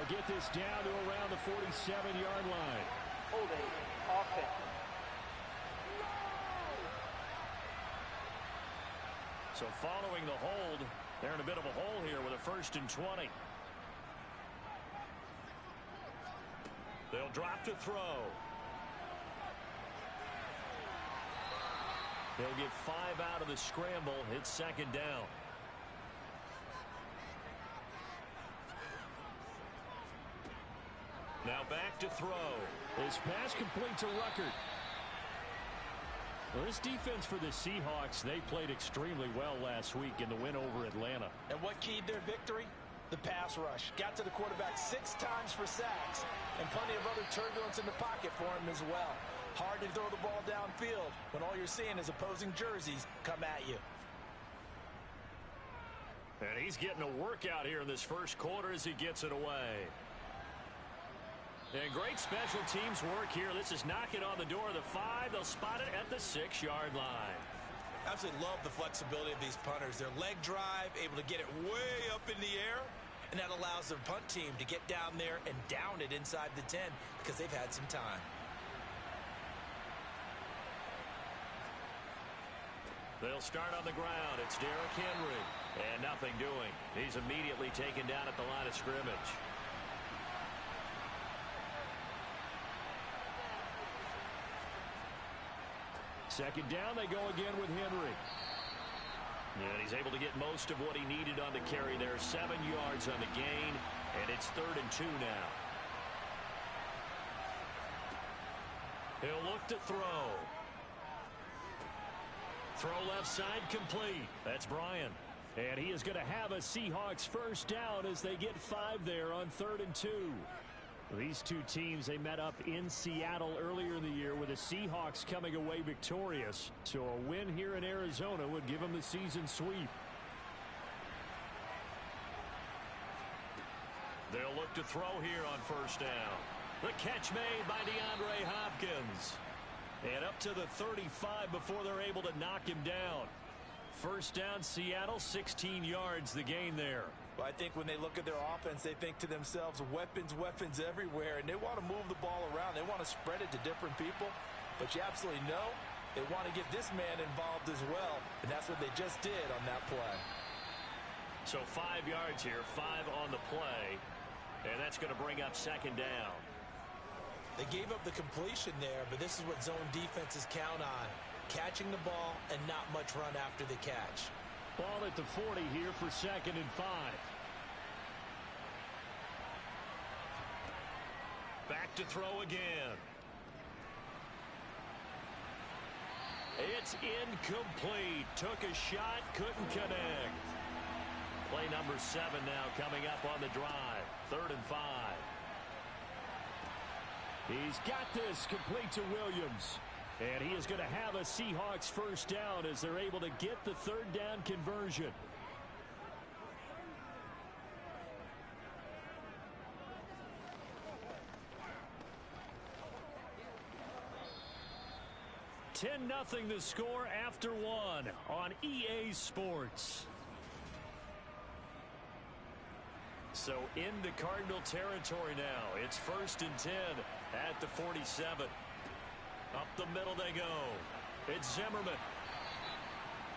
get this down to around the 47-yard line. Holding offense. So following the hold, they're in a bit of a hole here with a 1st and 20. They'll drop to throw. They'll get 5 out of the scramble. It's 2nd down. Now back to throw. This pass complete to Ruckert. Well, this defense for the Seahawks, they played extremely well last week in the win over Atlanta. And what keyed their victory? The pass rush. Got to the quarterback 6 times for sacks, and plenty of other turbulence in the pocket for him as well. Hard to throw the ball downfield when all you're seeing is opposing jerseys come at you. And he's getting a workout here in this first quarter as he gets it away. And great special teams work here. This is knocking on the door of the 5. They'll spot it at the 6-yard line. Absolutely love the flexibility of these punters. Their leg drive, able to get it way up in the air, and that allows their punt team to get down there and down it inside the 10 because they've had some time. They'll start on the ground. It's Derrick Henry. And nothing doing. He's immediately taken down at the line of scrimmage. Second down, they go again with Henry. And he's able to get most of what he needed on the carry there. 7 yards on the gain, and it's 3rd and 2 now. He'll look to throw. Throw left side complete. That's Bryant. And he is going to have a Seahawks first down as they get 5 there on 3rd and 2. These two teams, they met up in Seattle earlier in the year with the Seahawks coming away victorious. So a win here in Arizona would give them the season sweep. They'll look to throw here on 1st down. The catch made by DeAndre Hopkins. And up to the 35 before they're able to knock him down. 1st down, Seattle, 16 yards the gain there. Well, I think when they look at their offense, they think to themselves, weapons, weapons everywhere, and they want to move the ball around. They want to spread it to different people, but you absolutely know they want to get this man involved as well, and that's what they just did on that play. So 5 yards here, 5 on the play, and that's going to bring up 2nd down. They gave up the completion there, but this is what zone defenses count on. Catching the ball and not much run after the catch. Ball at the 40 here for 2nd and 5. Back to throw again. It's incomplete. Took a shot, couldn't connect. Play number 7 now coming up on the drive. 3rd and 5. He's got this complete to Williams. And he is going to have a Seahawks first down as they're able to get the 3rd down conversion. (10-0) the score after 1 on EA Sports. So into Cardinal territory now. It's 1st and 10 at the 47. Up the middle they go. It's Zimmerman.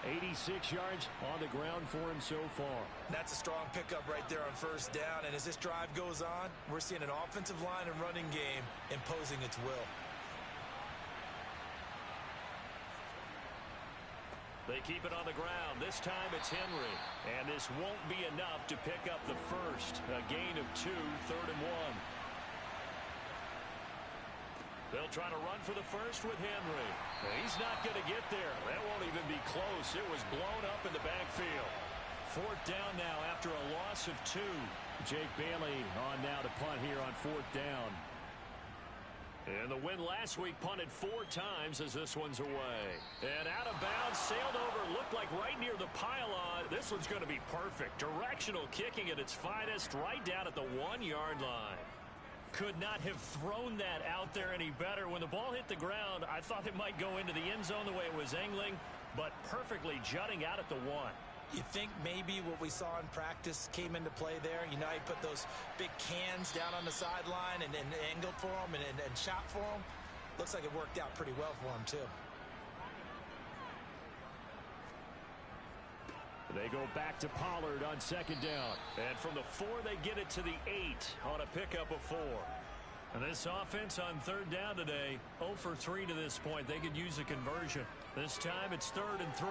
86 yards on the ground for him so far. That's a strong pickup right there on 1st down. And as this drive goes on, we're seeing an offensive line and running game imposing its will. They keep it on the ground. This time it's Henry. And this won't be enough to pick up the first. A gain of 2, 3rd and 1. They'll try to run for the first with Henry. He's not going to get there. That won't even be close. It was blown up in the backfield. 4th down now after a loss of 2. Jake Bailey on now to punt here on 4th down. And the win last week punted 4 times as this one's away. And out of bounds, sailed over, looked like right near the pylon. This one's going to be perfect. Directional kicking at its finest right down at the 1-yard line. Could not have thrown that out there any better. When the ball hit the ground, I thought it might go into the end zone the way it was angling, but perfectly jutting out at the 1. You think maybe what we saw in practice came into play there? You know, he put those big cans down on the sideline and angled for them and shot for them. Looks like it worked out pretty well for him, too. They go back to Pollard on second down. And from the 4, they get it to the 8 on a pickup of 4. And this offense on third down today, 0 for 3 to this point. They could use a conversion. This time it's 3rd and 3.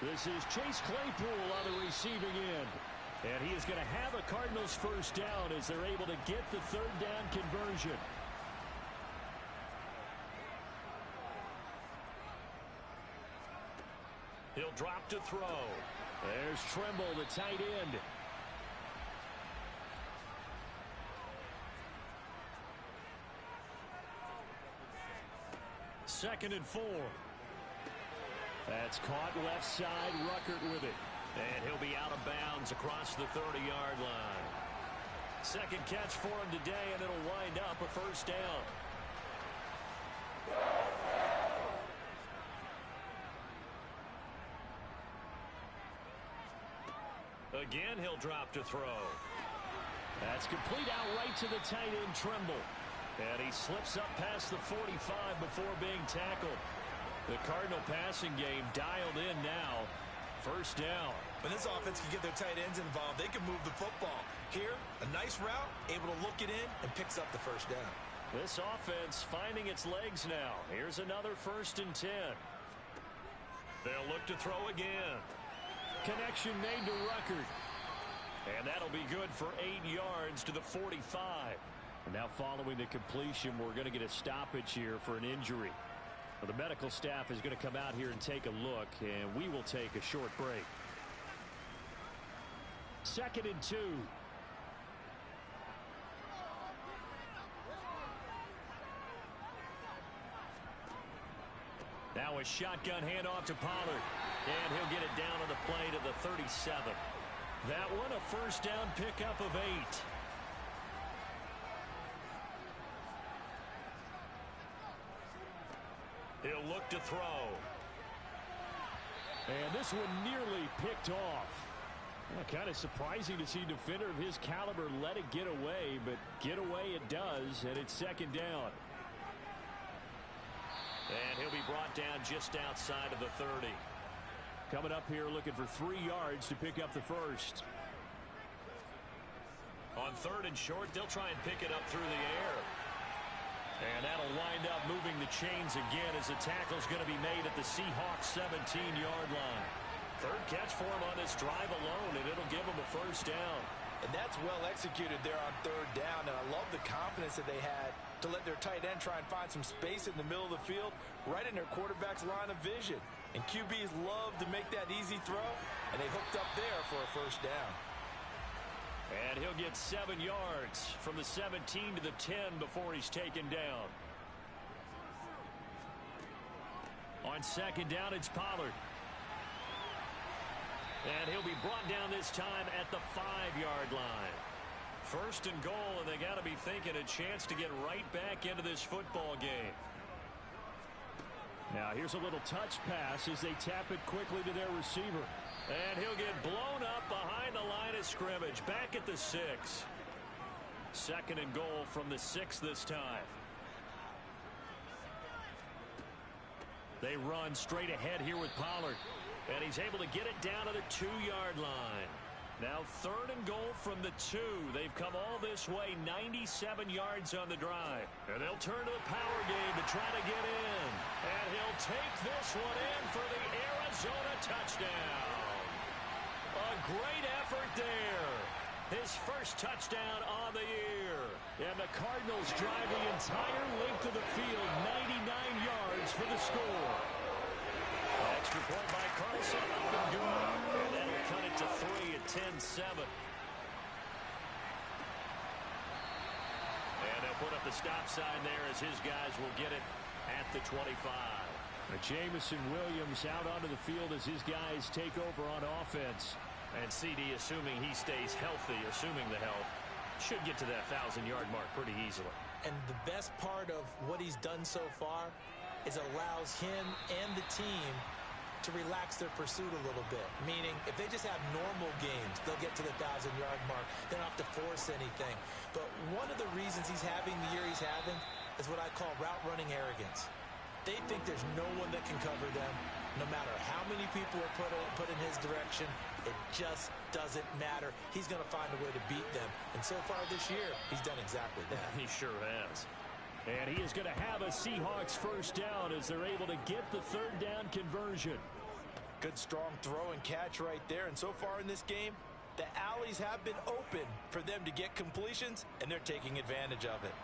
This is Chase Claypool on the receiving end. And he is going to have a Cardinals first down as they're able to get the third down conversion. He'll drop to throw. There's Trimble, the tight end. Second and 4. That's caught left side. Ruckert with it. And he'll be out of bounds across the 30-yard line. Second catch for him today, and it'll wind up a first down. Again, he'll drop to throw. That's complete out right to the tight end, Trimble. And he slips up past the 45 before being tackled. The Cardinal passing game dialed in now. First down. When this offense can get their tight ends involved, they can move the football. Here, a nice route, able to look it in, and picks up the first down. This offense finding its legs now. Here's another 1st and 10. They'll look to throw again. Connection made to Ruckert. And that'll be good for 8 yards to the 45. And now following the completion, we're going to get a stoppage here for an injury. Well, the medical staff is going to come out here and take a look, and we will take a short break. 2nd and 2. Now a shotgun handoff to Pollard. And he'll get it down on the play to the 37. That one a first down pickup of 8. He'll look to throw. And this one nearly picked off. Kind of surprising to see a defender of his caliber let it get away, but get away it does, and it's 2nd down. And he'll be brought down just outside of the 30. Coming up here looking for 3 yards to pick up the first. On 3rd and short, they'll try and pick it up through the air. And that'll wind up moving the chains again as the tackle's going to be made at the Seahawks 17-yard line. 3rd catch for him on this drive alone, and it'll give him a first down. And that's well executed there on 3rd down, and I love the confidence that they had to let their tight end try and find some space in the middle of the field, right in their quarterback's line of vision. And QBs love to make that easy throw, and they hooked up there for a first down. And he'll get 7 yards from the 17 to the 10 before he's taken down. On 2nd down, it's Pollard. And he'll be brought down this time at the 5-yard line. 1st and goal, and they got to be thinking a chance to get right back into this football game. Now here's a little touch pass as they tap it quickly to their receiver. And he'll get blown up behind the line of scrimmage. Back at the 6. 2nd and goal from the 6 this time. They run straight ahead here with Pollard. And he's able to get it down to the 2-yard line. Now 3rd and goal from the 2. They've come all this way, 97 yards on the drive. And they'll turn to the power game to try to get in. And he'll take this one in for the Arizona touchdown. A great effort there. His first touchdown on the year. And the Cardinals drive the entire length of the field, 99 yards for the score. Extra point by Carlson. And that'll cut it to 3 at 10-7. And they'll put up the stop sign there as his guys will get it at the 25. Jamison Williams out onto the field as his guys take over on offense. And CD, assuming he stays healthy, assuming the health, should get to that 1,000-yard mark pretty easily. And the best part of what he's done so far is it allows him and the team to relax their pursuit a little bit, meaning if they just have normal games, they'll get to the 1,000-yard mark. They don't have to force anything. But one of the reasons he's having the year he's having is what I call route-running arrogance. They think there's no one that can cover them. No matter how many people are put in his direction, it just doesn't matter. He's going to find a way to beat them. And so far this year, he's done exactly that. He sure has. And he is going to have a Seahawks first down as they're able to get the third down conversion. Good strong throw and catch right there. And so far in this game, the alleys have been open for them to get completions, and they're taking advantage of it.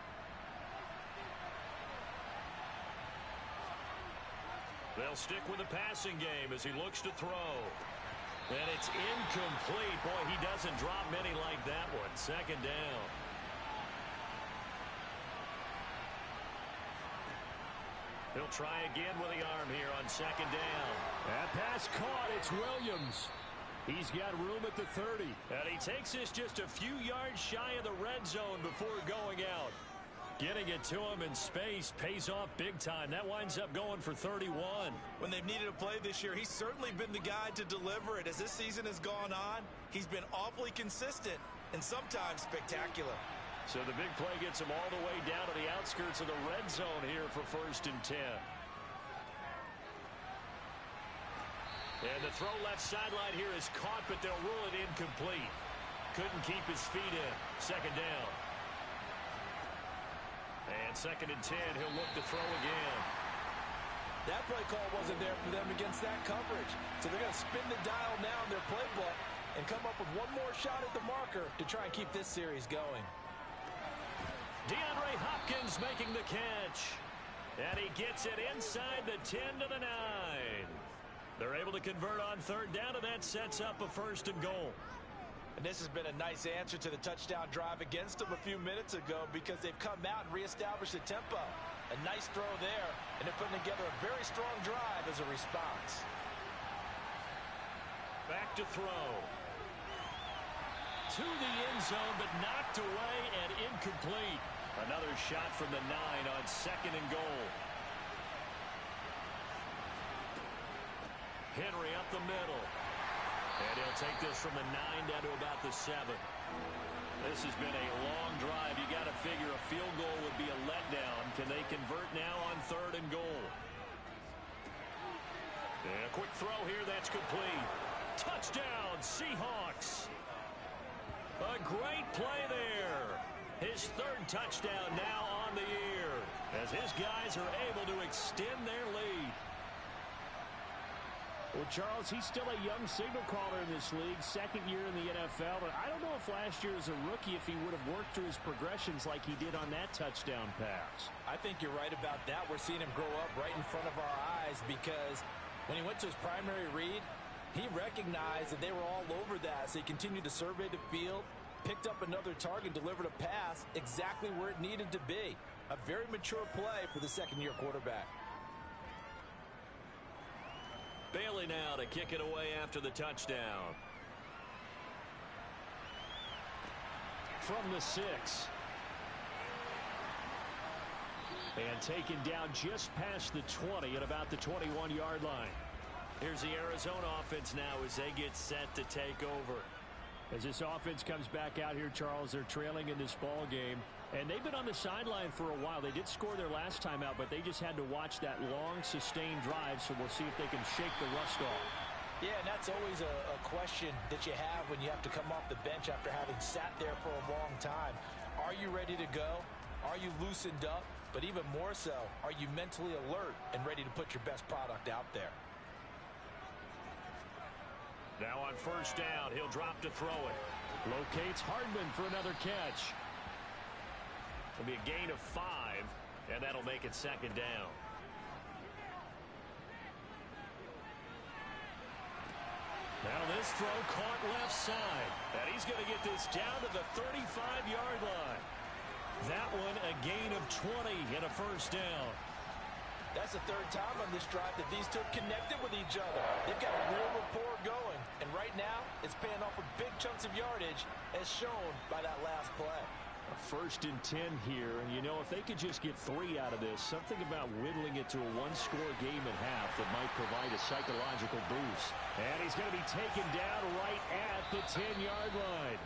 They'll stick with the passing game as he looks to throw. And it's incomplete. Boy, he doesn't drop many like that one. Second down. He'll try again with the arm here on second down. That pass caught. It's Williams. He's got room at the 30. And he takes this just a few yards shy of the red zone before going out. Getting it to him in space pays off big time. That winds up going for 31. When they've needed a play this year, he's certainly been the guy to deliver it. As this season has gone on, he's been awfully consistent and sometimes spectacular. So the big play gets him all the way down to the outskirts of the red zone here for 1st and 10. And the throw left sideline here is caught, but they'll rule it incomplete. Couldn't keep his feet in. Second down. And 2nd and 10, he'll look to throw again. That play call wasn't there for them against that coverage. So they're going to spin the dial now in their playbook and come up with one more shot at the marker to try and keep this series going. DeAndre Hopkins making the catch. And he gets it inside the 10 to the 9. They're able to convert on third down, and that sets up a 1st and goal. And this has been a nice answer to the touchdown drive against them a few minutes ago because they've come out and reestablished the tempo. A nice throw there, and they're putting together a very strong drive as a response. Back to throw. To the end zone, but knocked away and incomplete. Another shot from the 9 on 2nd and goal. Henry up the middle. And he'll take this from the 9 down to about the 7. This has been a long drive. You got to figure a field goal would be a letdown. Can they convert now on 3rd and goal? And a quick throw here. That's complete. Touchdown, Seahawks. A great play there. His 3rd touchdown now on the year as his guys are able to extend their lead. Well, Charles, he's still a young signal caller in this league, 2nd year in the NFL. But I don't know if last year as a rookie if he would have worked through his progressions like he did on that touchdown pass. I think you're right about that. We're seeing him grow up right in front of our eyes because when he went to his primary read, he recognized that they were all over that. So he continued to survey the field, picked up another target, delivered a pass exactly where it needed to be. A very mature play for the 2nd-year quarterback. Bailey now to kick it away after the touchdown. From the 6. And taken down just past the 20 at about the 21-yard line. Here's the Arizona offense now as they get set to take over. As this offense comes back out here, Charles, they're trailing in this ball game. And they've been on the sideline for a while. They did score their last time out, but they just had to watch that long, sustained drive, so we'll see if they can shake the rust off. Yeah, and that's always a question that you have when you have to come off the bench after having sat there for a long time. Are you ready to go? Are you loosened up? But even more so, are you mentally alert and ready to put your best product out there? Now on 1st down, he'll drop to throw it. Locates Hardman for another catch. It'll be a gain of 5, and that'll make it 2nd down. Now this throw caught left side, and he's going to get this down to the 35-yard line. That one a gain of 20 and a 1st down. That's the 3rd time on this drive that these two have connected with each other. They've got a real rapport going, and right now it's paying off with big chunks of yardage as shown by that last play. First and 10 here, and you know, if they could just get 3 out of this, something about whittling it to a one-score game at half that might provide a psychological boost. And he's going to be taken down right at the 10-yard line.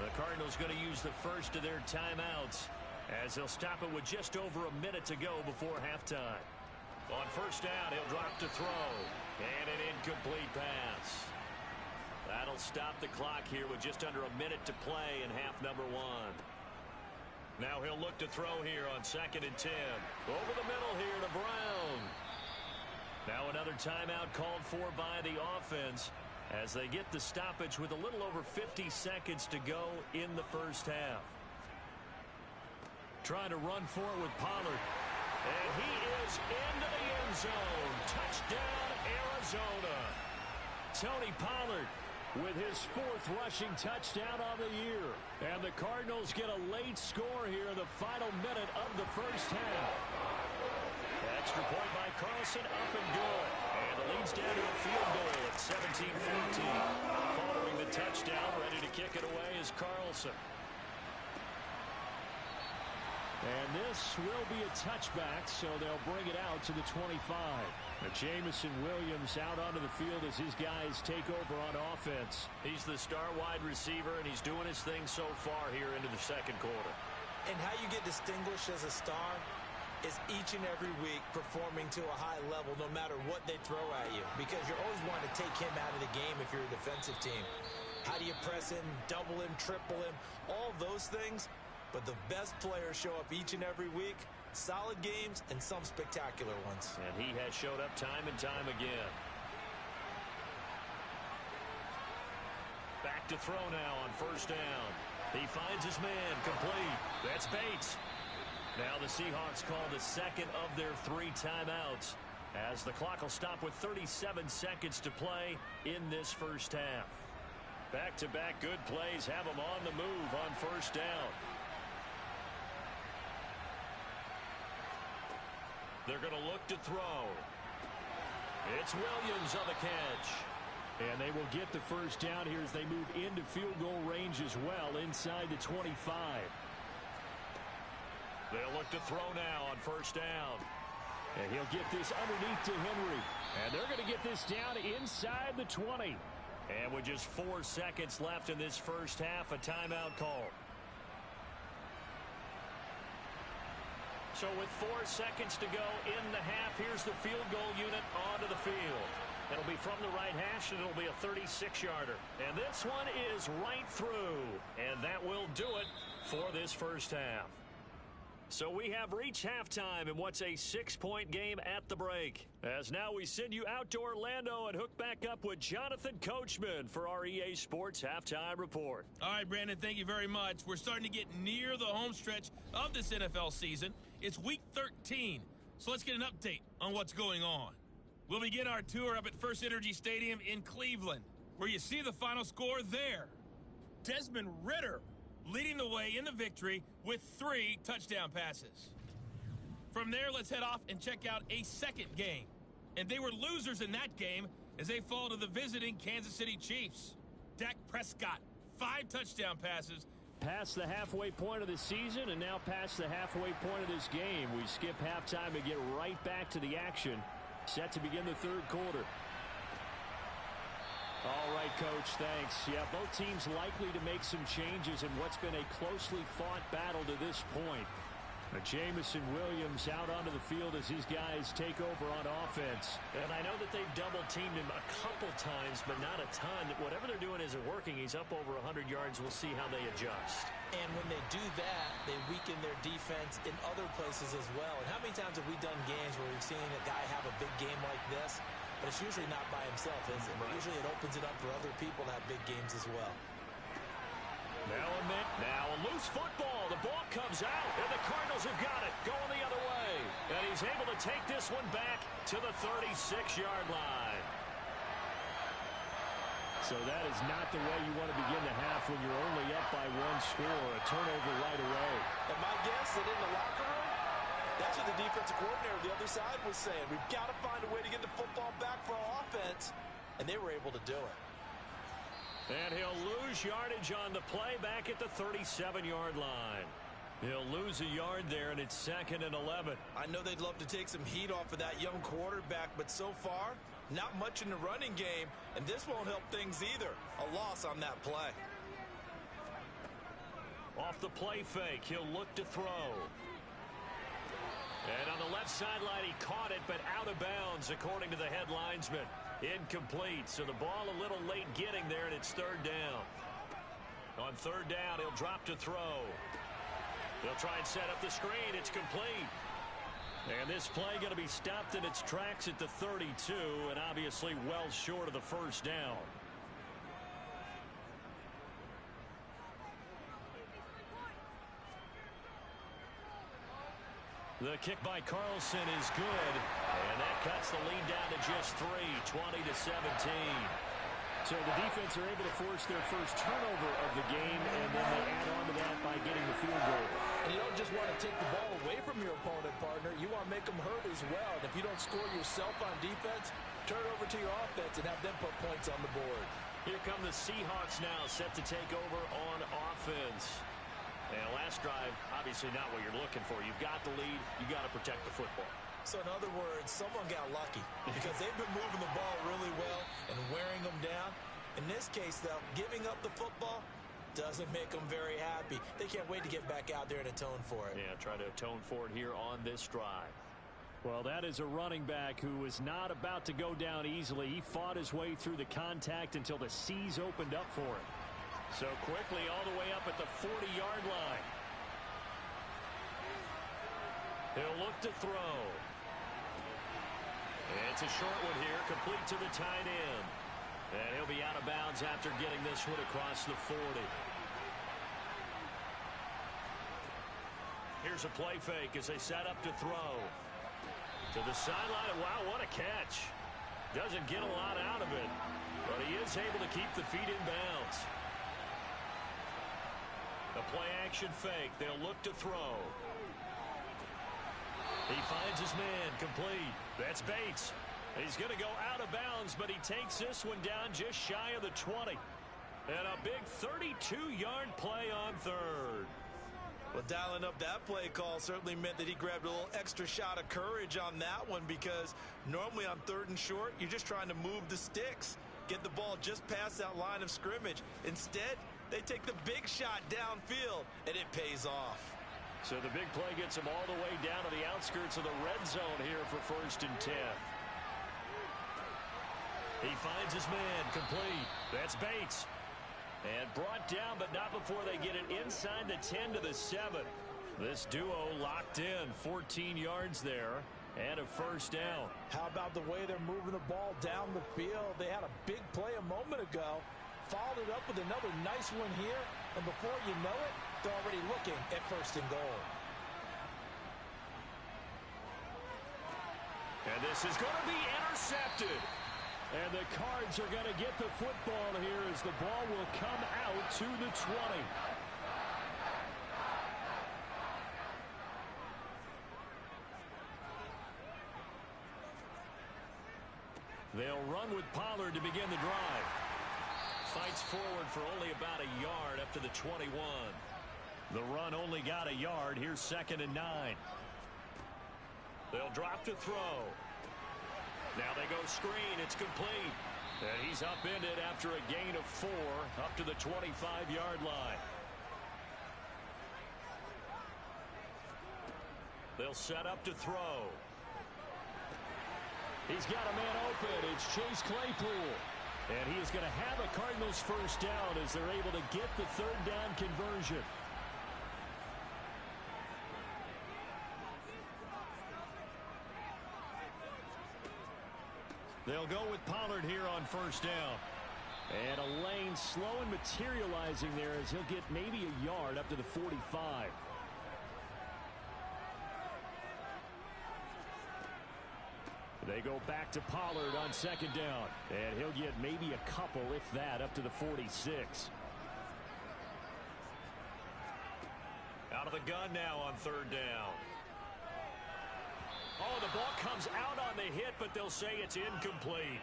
The Cardinals going to use the first of their timeouts as they'll stop it with just over a minute to go before halftime. On first down, he'll drop to throw, and an incomplete pass. That'll stop the clock here with just under a minute to play in half number 1. Now he'll look to throw here on 2nd and 10. Over the middle here to Brown. Now another timeout called for by the offense as they get the stoppage with a little over 50 seconds to go in the first half. Trying to run for it with Pollard. And he is into the end zone. Touchdown, Arizona. Tony Pollard with his 4th rushing touchdown on the year. And the Cardinals get a late score here in the final minute of the first half. Extra point by Carlson, up and good. And the lead's down to a field goal at 17-14. Following the touchdown, ready to kick it away is Carlson. And this will be a touchback, so they'll bring it out to the 25. Jamison Williams out onto the field as his guys take over on offense. He's the star wide receiver, and he's doing his thing so far here into the second quarter. And how you get distinguished as a star is each and every week performing to a high level no matter what they throw at you, because you're always wanting to take him out of the game if you're a defensive team. How do you press him, double him, triple him, all those things? But the best players show up each and every week. Solid games and some spectacular ones. And he has showed up time and time again. Back to throw now on first down. He finds his man complete. That's Bates. Now the Seahawks call the second of their 3 timeouts as the clock will stop with 37 seconds to play in this first half. Back-to-back good plays have them on the move on first down. They're going to look to throw. It's Williams on the catch. And they will get the first down here as they move into field goal range as well inside the 25. They'll look to throw now on first down. And he'll get this underneath to Henry. And they're going to get this down inside the 20. And with just 4 seconds left in this first half, a timeout call. So with 4 seconds to go in the half, here's the field goal unit onto the field. It'll be from the right hash, and it'll be a 36-yarder. And this one is right through. And that will do it for this first half. So we have reached halftime in what's a 6-point game at the break. As now we send you out to Orlando and hook back up with Jonathan Coachman for our EA Sports Halftime Report. All right, Brandon, thank you very much. We're starting to get near the home stretch of this NFL season. It's Week 13, so let's get an update on what's going on. We'll begin our tour up at First Energy Stadium in Cleveland, where you see the final score there. Desmond Ridder leading the way in the victory with 3 touchdown passes. From there, let's head off and check out a second game. And they were losers in that game as they fall to the visiting Kansas City Chiefs. Dak Prescott, 5 touchdown passes. Past the halfway point of the season and now past the halfway point of this game. We skip halftime and get right back to the action. Set to begin the third quarter. All right, Coach, thanks. Yeah, both teams likely to make some changes in what's been a closely fought battle to this point. Jamison Williams out onto the field as his guys take over on offense. And I know that they've double-teamed him a couple times, but not a ton. Whatever they're doing isn't working. He's up over 100 yards. We'll see how they adjust. And when they do that, they weaken their defense in other places as well. And how many times have we done games where we've seen a guy have a big game like this? But it's usually not by himself, is it? Right. Usually it opens it up for other people to have big games as well. Now a loose football. The ball comes out, and the Cardinals have got it going the other way. And he's able to take this one back to the 36-yard line. So that is not the way you want to begin the half when you're only up by 1 score. A turnover right away. And my guess that in the locker room, that's what the defensive coordinator on the other side was saying. We've got to find a way to get the football back for our offense. And they were able to do it. And he'll lose yardage on the play back at the 37-yard line. He'll lose a yard there, and it's 2nd and 11. I know they'd love to take some heat off of that young quarterback, but so far, not much in the running game, and this won't help things either. A loss on that play. Off the play fake, he'll look to throw. And on the left sideline, he caught it, but out of bounds, according to the head linesman. Incomplete, so the ball a little late getting there, and it's 3rd down. On 3rd down, he'll drop to throw. They'll try and set up the screen. It's complete. And this play going to be stopped in its tracks at the 32, and obviously well short of the 1st down. The kick by Carlson is good, and that cuts the lead down to just 3, 20-17. So the defense are able to force their first turnover of the game, and then they add on to that by getting the field goal. And you don't just want to take the ball away from your opponent, partner. You want to make them hurt as well. And if you don't score yourself on defense, turn it over to your offense and have them put points on the board. Here come the Seahawks now, set to take over on offense. And last drive, obviously not what you're looking for. You've got the lead. You got to protect the football. So in other words, someone got lucky because they've been moving the ball really well and wearing them down. In this case, though, giving up the football doesn't make them very happy. They can't wait to get back out there and atone for it. Yeah, try to atone for it here on this drive. Well, that is a running back who was not about to go down easily. He fought his way through the contact until the seas opened up for him. So quickly all the way up at the 40-yard line. He'll look to throw. It's a short one here, complete to the tight end. And he'll be out of bounds after getting this one across the 40. Here's a play fake as they set up to throw. To the sideline. Wow, what a catch. Doesn't get a lot out of it, but he is able to keep the feet in bounds. A play action fake. They'll look to throw. He finds his man, complete. That's Bates. He's going to go out of bounds, but he takes this one down just shy of the 20. And a big 32-yard play on 3rd. Well, dialing up that play call certainly meant that he grabbed a little extra shot of courage on that one, because normally on 3rd and short, you're just trying to move the sticks, get the ball just past that line of scrimmage. Instead, they take the big shot downfield, and it pays off. So the big play gets him all the way down to the outskirts of the red zone here for 1st and 10. He finds his man, complete. That's Bates. And brought down, but not before they get it inside the 10 to the 7. This duo locked in, 14 yards there, and a 1st down. How about the way they're moving the ball down the field? They had a big play a moment ago, followed it up with another nice one here, and before you know it, they're already looking at 1st and goal. And this is going to be intercepted. And the Cards are going to get the football here as the ball will come out to the 20. They'll run with Pollard to begin the drive. Fights forward for only about a yard up to the 21. The run only got a yard. Here's 2nd and 9. They'll drop to throw. Now they go screen. It's complete. And he's upended after a gain of 4 up to the 25-yard line. They'll set up to throw. He's got a man open. It's Chase Claypool. And he is going to have a Cardinals 1st down as they're able to get the 3rd down conversion. They'll go with Pollard here on 1st down. And a lane slow and materializing there as he'll get maybe a yard up to the 45. They go back to Pollard on 2nd down. And he'll get maybe a couple, if that, up to the 46. Out of the gun now on 3rd down. Oh, the ball comes out on the hit, but they'll say it's incomplete.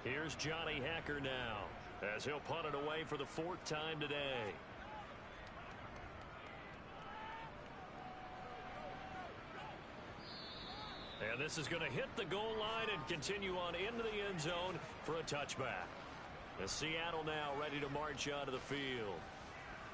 Here's Johnny Hacker now. as he'll punt it away for the 4th time today. And this is going to hit the goal line and continue on into the end zone for a touchback. The Seattle now ready to march onto the field.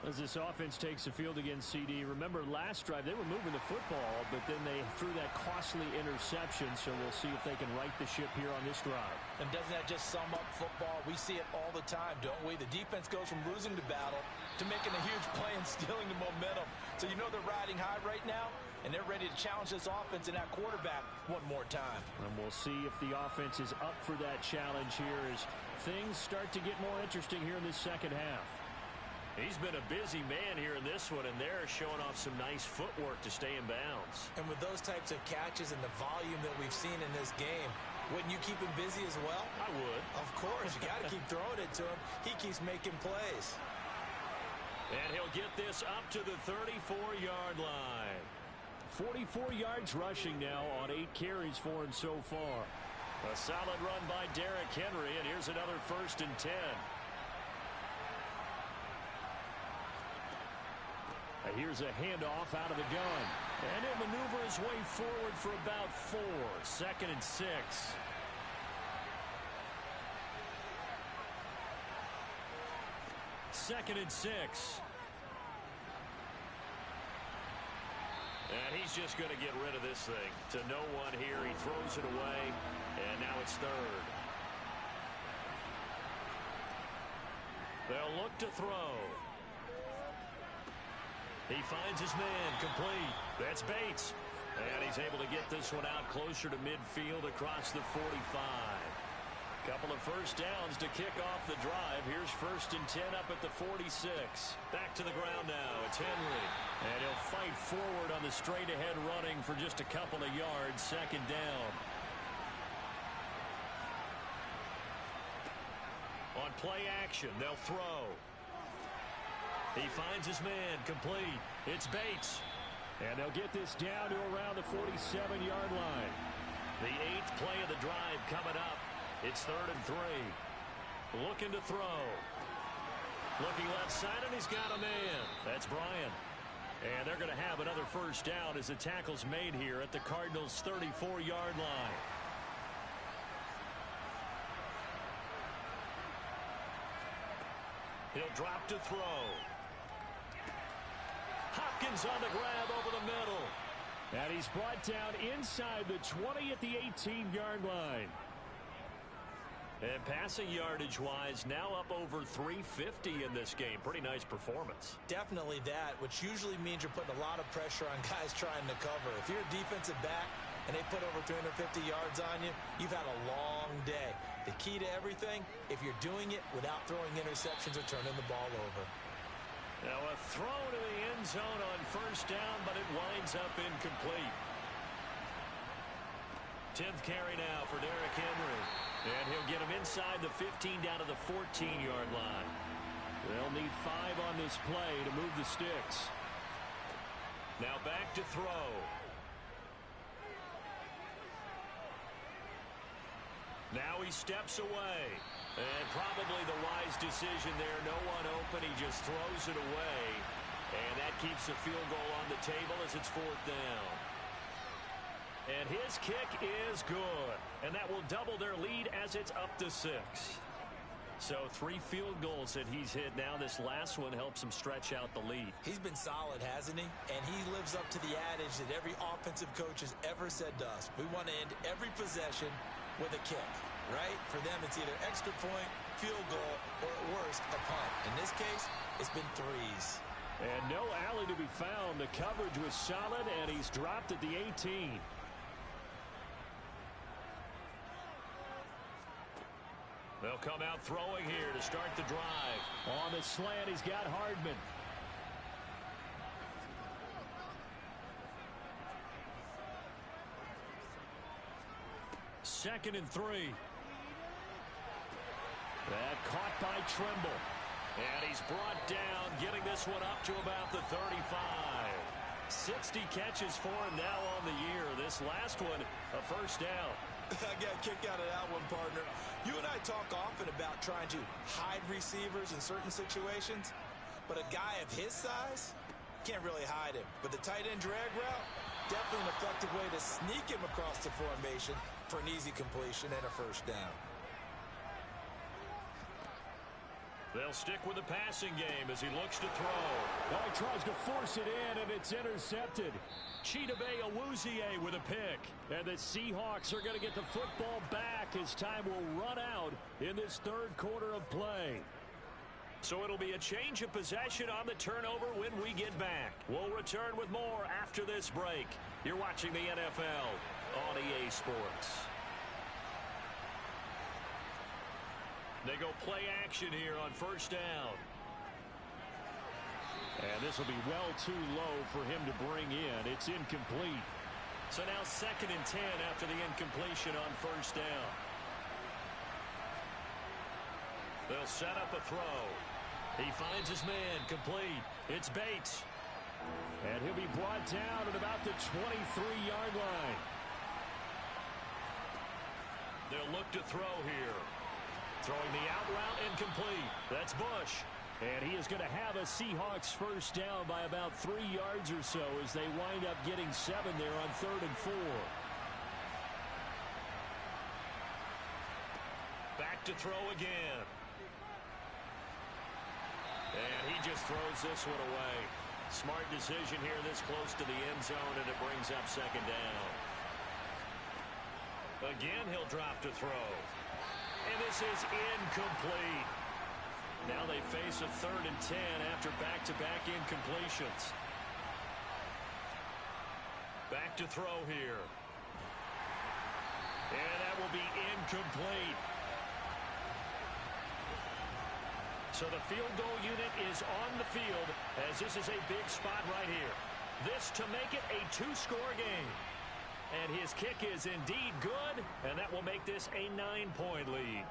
As this offense takes the field against CD, remember last drive they were moving the football, but then they threw that costly interception, so we'll see if they can right the ship here on this drive. And doesn't that just sum up football? We see it all the time, don't we? The defense goes from losing the battle to making a huge play and stealing the momentum. So you know they're riding high right now, and they're ready to challenge this offense and that quarterback one more time. And we'll see if the offense is up for that challenge here as things start to get more interesting here in this second half. He's been a busy man here in this one, and they're showing off some nice footwork to stay in bounds. And with those types of catches and the volume that we've seen in this game, wouldn't you keep him busy as well? I would. Of course. You got to keep throwing it to him. He keeps making plays. And he'll get this up to the 34-yard line. 44 yards rushing now on 8 carries for him so far. A solid run by Derrick Henry, and here's another 1st and 10. Here's a handoff out of the gun. And he'll maneuver his way forward for about 4. 2nd and 6. Second and 6. And he's just going to get rid of this thing. To no one here. He throws it away. And now it's 3rd. They'll look to throw. He finds his man complete. That's Bates. And he's able to get this one out closer to midfield across the 45. Couple of first downs to kick off the drive. Here's 1st and 10 up at the 46. Back to the ground now. It's Henry. And he'll fight forward on the straight ahead running for just a couple of yards. 2nd down. On play action, they'll throw. He finds his man complete. It's Bates. And they'll get this down to around the 47-yard line. The 8th play of the drive coming up. It's 3rd and 3. Looking to throw. Looking left side, and he's got a man. That's Bryant. And they're going to have another 1st down as the tackle's made here at the Cardinals' 34-yard line. He'll drop to throw. Hopkins on the grab over the middle. And he's brought down inside the 20 at the 18-yard line. And passing yardage-wise, now up over 350 in this game. Pretty nice performance. Definitely that, which usually means you're putting a lot of pressure on guys trying to cover. If you're a defensive back and they put over 350 yards on you, you've had a long day. The key to everything, if you're doing it without throwing interceptions or turning the ball over. Now a throw to the end zone on 1st down, but it winds up incomplete. 10th carry now for Derrick Henry. And he'll get him inside the 15 down to the 14-yard line. They'll need 5 on this play to move the sticks. Now back to throw. Now he steps away. And probably the wise decision there. No one open. He just throws it away. And that keeps the field goal on the table as it's 4th down. And his kick is good. And that will double their lead as it's up to 6. So 3 field goals that he's hit now. This last one helps him stretch out the lead. He's been solid, hasn't he? And he lives up to the adage that every offensive coach has ever said to us. We want to end every possession with a kick, right? For them, it's either extra point, field goal, or at worst, a punt. In this case, it's been 3s. And no alley to be found. The coverage was solid, and he's dropped at the 18. They'll come out throwing here to start the drive. On the slant, he's got Hardman. Second and 3. That caught by Trimble. And he's brought down, getting this one up to about the 35. 60 catches for him now on the year. This last one, a first down. I got a kick out of that one, partner. You and I talk often about trying to hide receivers in certain situations, but a guy of his size can't really hide him. But the tight end drag route, definitely an effective way to sneak him across the formation for an easy completion and a first down. They'll stick with the passing game as he looks to throw. Well, he tries to force it in, and it's intercepted. Chidobe Awuzie with a pick. And the Seahawks are going to get the football back as time will run out in this third quarter of play. So it'll be a change of possession on the turnover when we get back. We'll return with more after this break. You're watching the NFL on EA Sports. They go play action here on first down. And this will be well too low for him to bring in. It's incomplete. So now 2nd and 10 after the incompletion on first down. They'll set up a throw. He finds his man, complete. It's Bates. And he'll be brought down at about the 23-yard line. They'll look to throw here. Throwing the out route incomplete. That's Bush. And he is going to have a Seahawks first down by about 3 yards or so as they wind up getting 7 there on 3rd and 4. Back to throw again. And he just throws this one away. Smart decision here this close to the end zone, and it brings up 2nd down. Again, he'll drop to throw. And this is incomplete. Now they face a 3rd and 10 after back-to-back incompletions. Back to throw here. And that will be incomplete. So the field goal unit is on the field as this is a big spot right here. This to make it a 2-score game. And his kick is indeed good, and that will make this a 9-point lead.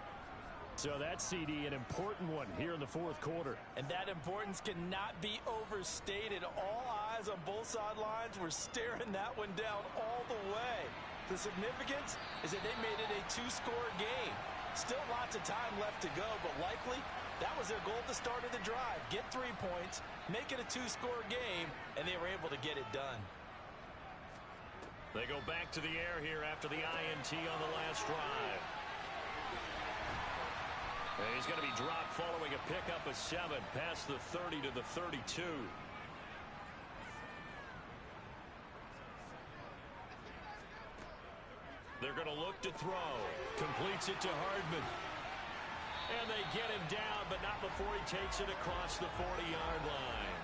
So that's, CD, an important one here in the 4th quarter. And that importance cannot be overstated. All eyes on both sidelines were staring that one down all the way. The significance is that they made it a 2-score game. Still lots of time left to go, but likely that was their goal at the start of the drive. Get 3 points, make it a 2-score game, and they were able to get it done. They go back to the air here after the INT on the last drive. And he's going to be dropped following a pickup of 7 past the 30 to the 32. They're going to look to throw. Completes it to Hardman. And they get him down, but not before he takes it across the 40-yard line.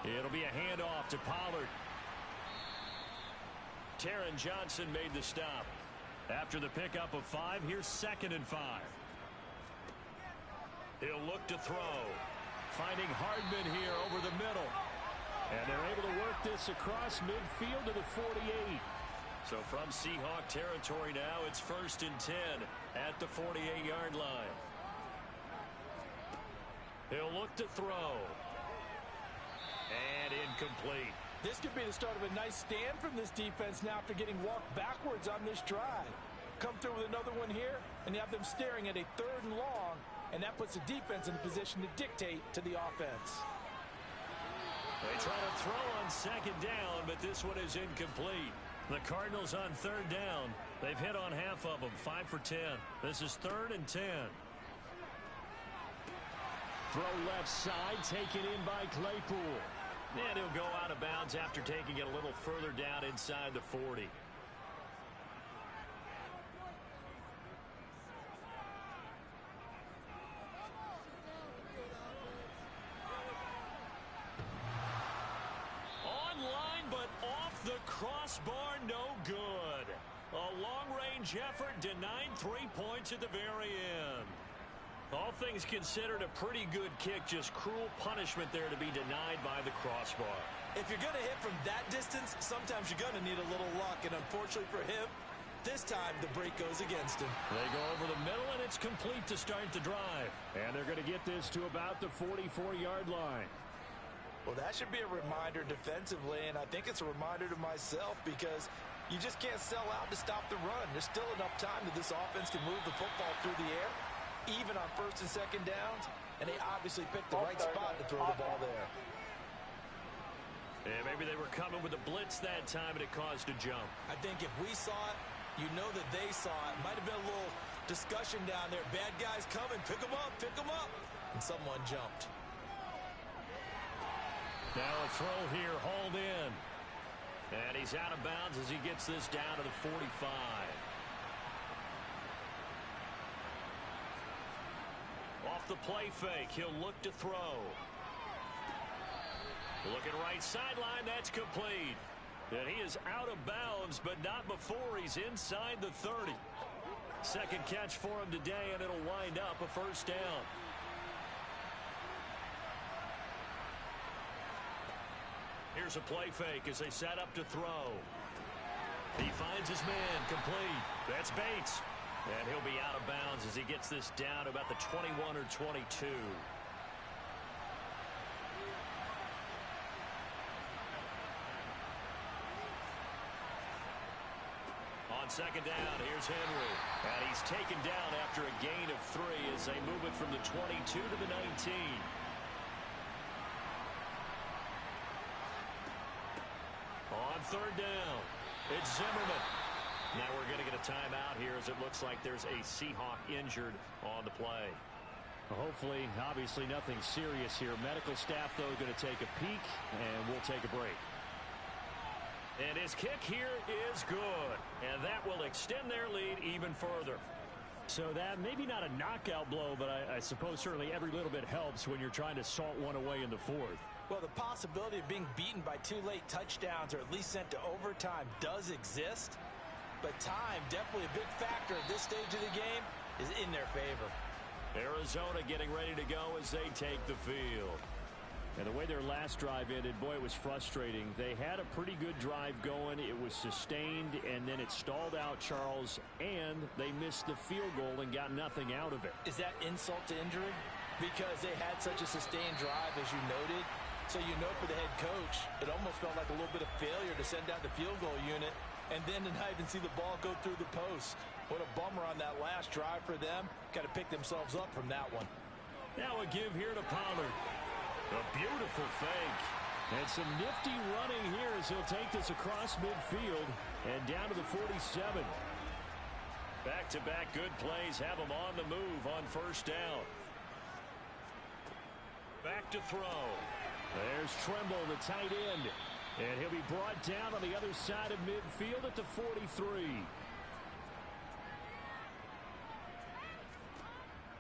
It'll be a handoff to Pollard. Taron Johnson made the stop. After the pickup of 5, here's 2nd and 5. He'll look to throw. Finding Hardman here over the middle. And they're able to work this across midfield to the 48. So from Seahawk territory now, it's 1st and 10 at the 48-yard line. He'll look to throw. And incomplete. This could be the start of a nice stand from this defense now after getting walked backwards on this drive. Come through with another one here, and you have them staring at a 3rd and long, and that puts the defense in a position to dictate to the offense. They try to throw on 2nd down, but this one is incomplete. The Cardinals on 3rd down. They've hit on half of them, 5 for 10. This is 3rd and 10. Throw left side, taken in by Claypool. And he'll go out of bounds after taking it a little further down inside the 40. Online, but off the crossbar, no good. A long-range effort denied 3 points at the very end. All things considered, a pretty good kick, just cruel punishment there to be denied by the crossbar. If you're going to hit from that distance, sometimes you're going to need a little luck, and unfortunately for him, this time the break goes against him. They go over the middle, and it's complete to start the drive. And they're going to get this to about the 44-yard line. Well, that should be a reminder defensively, and I think it's a reminder to myself because you just can't sell out to stop the run. There's still enough time that this offense can move the football through the air, even on first and second downs, and they obviously picked the right spot to throw the ball there. And maybe they were coming with a blitz that time, and it caused a jump. I think if we saw it, you know that they saw it. Might have been a little discussion down there. Bad guys coming. Pick them up. Pick them up. And someone jumped. Now a throw here, hauled in. And he's out of bounds as he gets this down to the 45. Off the play fake, he'll look to throw. Looking right sideline, that's complete. And he is out of bounds, but not before he's inside the 30. Second catch for him today, and it'll wind up a first down. Here's a play fake as they set up to throw. He finds his man, complete. That's Bates. And he'll be out of bounds as he gets this down to about the 21 or 22. On second down, here's Henry. And he's taken down after a gain of 3 as they move it from the 22 to the 19. On third down, it's Zimmerman. Now we're going to get a timeout here as it looks like there's a Seahawk injured on the play. Hopefully, obviously nothing serious here. Medical staff, though, going to take a peek, and we'll take a break. And his kick here is good, and that will extend their lead even further. So that maybe not a knockout blow, but I suppose certainly every little bit helps when you're trying to salt one away in the fourth. Well, the possibility of being beaten by 2 late touchdowns or at least sent to overtime does exist. But time, definitely a big factor at this stage of the game, is in their favor. Arizona getting ready to go as they take the field. And the way their last drive ended, boy, it was frustrating. They had a pretty good drive going. It was sustained, and then it stalled out, Charles, and they missed the field goal and got nothing out of it. Is that insult to injury? Because they had such a sustained drive, as you noted. So you know for the head coach, it almost felt like a little bit of failure to send out the field goal unit and then to not even see the ball go through the post. What a bummer on that last drive for them. Got to pick themselves up from that one. Now a give here to Pollard. A beautiful fake. And some nifty running here as he'll take this across midfield and down to the 47. Back-to-back good plays have him on the move on first down. Back to throw. There's Tremble, the tight end. And he'll be brought down on the other side of midfield at the 43.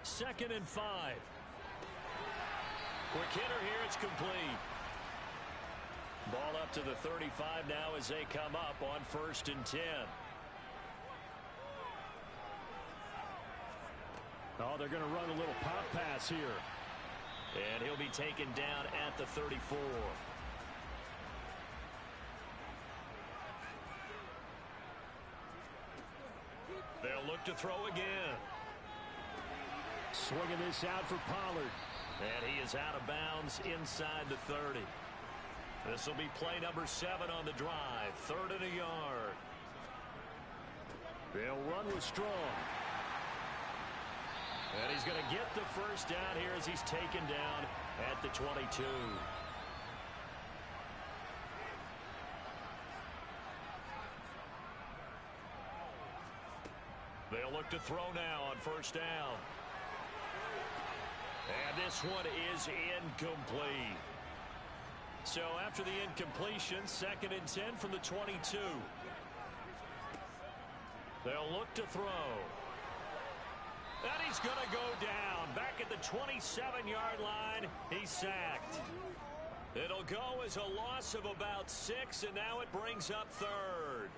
Second and 5. Quick hitter here, it's complete. Ball up to the 35 now as they come up on first and 10. Oh, they're going to run a little pop pass here. And he'll be taken down at the 34. They'll look to throw again. Swinging this out for Pollard. And he is out of bounds inside the 30. This will be play number 7 on the drive. 3rd and a yard. They'll run with Strong. And he's going to get the first down here as he's taken down at the 22. They'll look to throw now on first down. And this one is incomplete. So after the incompletion, 2nd and 10 from the 22. They'll look to throw. And he's going to go down. Back at the 27-yard line, he's sacked. It'll go as a loss of about 6, and now it brings up 3rd.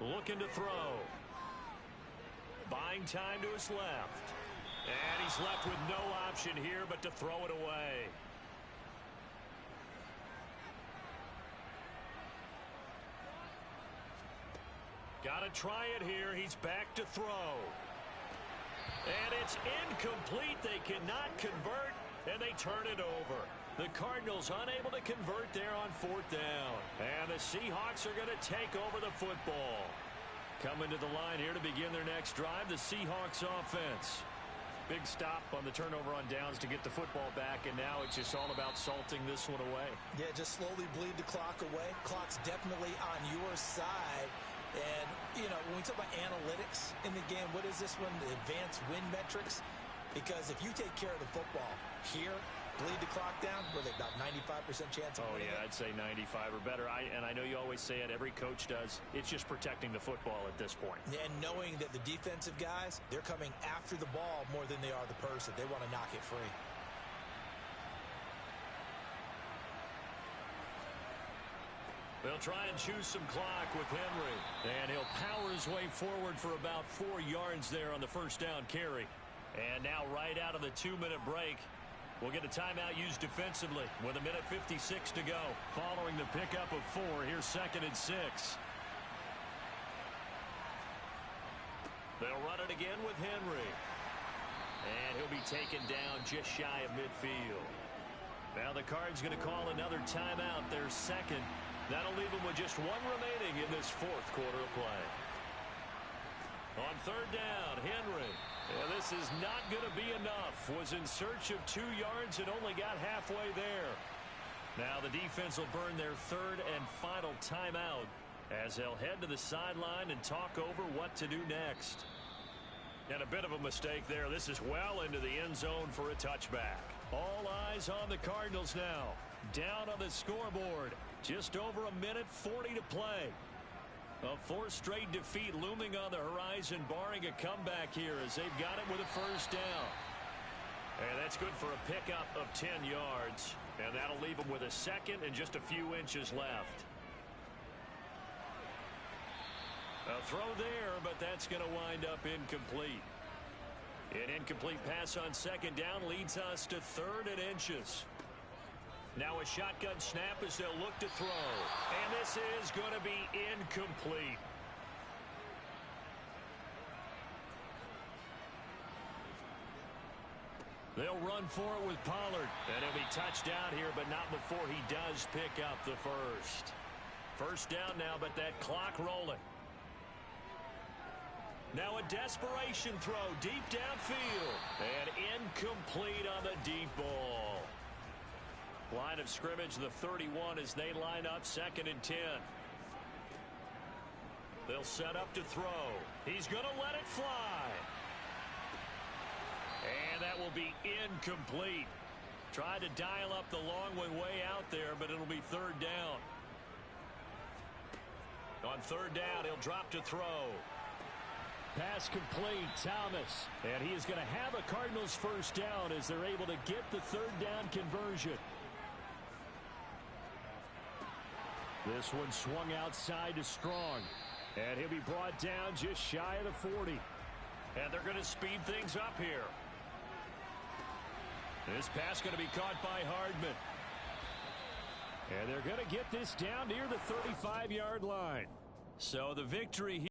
Looking to throw. Buying time to his left. And he's left with no option here but to throw it away. Got to try it here. He's back to throw. And it's incomplete. They cannot convert, and they turn it over. The Cardinals unable to convert there on 4th down. And the Seahawks are going to take over the football. Coming to the line here to begin their next drive, the Seahawks offense. Big stop on the turnover on downs to get the football back, and now it's just all about salting this one away. Yeah, just slowly bleed the clock away. Clock's definitely on your side. And, you know, when we talk about analytics in the game, what is this one? The advanced win metrics? Because if you take care of the football here, bleed the clock down, were they about 95% chance of winning? I'd say 95 or better. And I know you always say it, every coach does. It's just protecting the football at this point. And knowing that the defensive guys, they're coming after the ball more than they are the person. They want to knock it free. They'll try and choose some clock with Henry. And he'll power his way forward for about 4 yards there on the first down carry. And now right out of the 2-minute break, we'll get a timeout used defensively with 1:56 to go. Following the pickup of 4, here's 2nd and 6. They'll run it again with Henry. And he'll be taken down just shy of midfield. Now the Cards going to call another timeout, their 2nd. That'll leave them with just 1 remaining in this 4th quarter of play. On 3rd down, Henry. Yeah, this is not going to be enough. Was in search of 2 yards and only got halfway there. Now the defense will burn their 3rd and final timeout as they'll head to the sideline and talk over what to do next. And a bit of a mistake there. This is well into the end zone for a touchback. All eyes on the Cardinals now. Down on the scoreboard. Just over 1:40 to play. A 4th straight defeat looming on the horizon, barring a comeback here as they've got it with a first down. And that's good for a pickup of 10 yards. And that'll leave them with a 2nd and just a few inches left. A throw there, but that's going to wind up incomplete. An incomplete pass on 2nd down leads us to 3rd and inches. Now a shotgun snap as they'll look to throw. And this is going to be incomplete. They'll run for it with Pollard. And he'll be touched down here, but not before he does pick up the first. First down now, but that clock rolling. Now a desperation throw deep downfield. And incomplete on the deep ball. Line of scrimmage, the 31 as they line up 2nd and 10. They'll set up to throw. He's going to let it fly. And that will be incomplete. Tried to dial up the long way out there, but it'll be 3rd down. On 3rd down, he'll drop to throw. Pass complete, Thomas. And he is going to have a Cardinals first down as they're able to get the 3rd down conversion. This one swung outside to Strong. And he'll be brought down just shy of the 40. And they're going to speed things up here. This pass going to be caught by Hardman. And they're going to get this down near the 35-yard line. So the victory here.